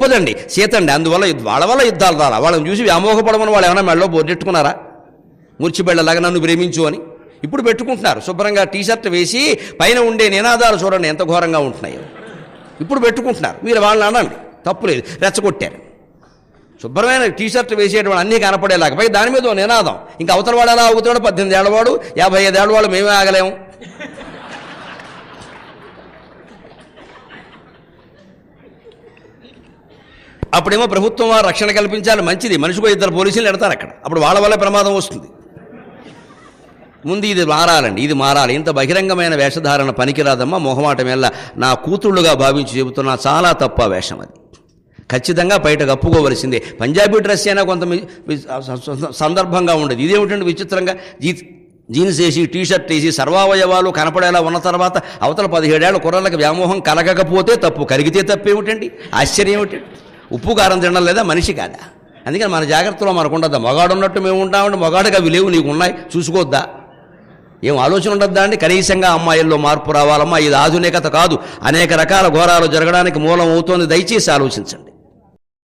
గొప్పదండి సీత అండి. అందువల్ల వాళ్ళ వల్ల యుద్ధాలు రాలా. వాళ్ళని చూసి వ్యామోహపడమని వాళ్ళు ఏమైనా మెడలో బొర్రెట్టుకున్నారా? మూర్చిబెళ్ళలాగా నన్ను ప్రేమించు అని. ఇప్పుడు పెట్టుకుంటున్నారు శుభ్రంగా టీషర్ట్ వేసి, పైన ఉండే నినాదాలు చూడండి ఎంత ఘోరంగా ఉంటున్నాయో. ఇప్పుడు పెట్టుకుంటున్నారు. మీరు వాళ్ళని అనండి, తప్పులేదు, రెచ్చగొట్టారు. శుభ్రమైన టీషర్ట్ వేసేటువంటి అన్నీ కనపడేలాగా, పై దాని మీద నినాదం. ఇంకా అవతల వాడు ఎలా ఆగుతాడు? 18 ఏళ్ళవాడు, 55 ఏళ్ళవాడు, మేమే ఆగలేము. అప్పుడేమో ప్రభుత్వం వారు రక్షణ కల్పించాలి, మంచిది. మనిషికో 2 పోలీసులు ఎడతారు అక్కడ. అప్పుడు వాళ్ళ వల్ల ప్రమాదం వస్తుంది. ముందు ఇది మారాలండి, ఇది మారాలి. ఇంత బహిరంగమైన వేషధారణ పనికిరాదమ్మా. మొహమాటం వల్ల నా కూతుళ్ళుగా భావించి చెబుతున్నా, చాలా తప్ప వేషం అది. ఖచ్చితంగా బయట కప్పుకోవలసిందే. పంజాబీ డ్రెస్ అయినా కొంత సందర్భంగా ఉండదు. ఇదేమిటండి విచిత్రంగా జీన్స్ వేసి టీషర్ట్ వేసి సర్వావయవాలు కనపడేలా ఉన్న తర్వాత అవతల 17 ఏళ్ల కుర్రలకు వ్యామోహం కలగకపోతే తప్పు, కలిగితే తప్పేమిటండి? ఆశ్చర్యం ఏమిటండి? ఉప్పు కారం తినడం లేదా? మనిషి కాదా? అందుకని మన జాగ్రత్తలో మనకు ఉండద్దా? మగాడు ఉన్నట్టు మేము ఉంటామంటే మగాడుగా అవి లేవు, నీకు ఉన్నాయి, చూసుకోవద్దా? ఏం ఆలోచన ఉండద్దా అండి? కనీసంగా అమ్మాయిల్లో మార్పు రావాలమ్మా. ఇది ఆధునికత కాదు, అనేక రకాల ఘోరాలు జరగడానికి మూలం అవుతోంది. దయచేసి ఆలోచించండి.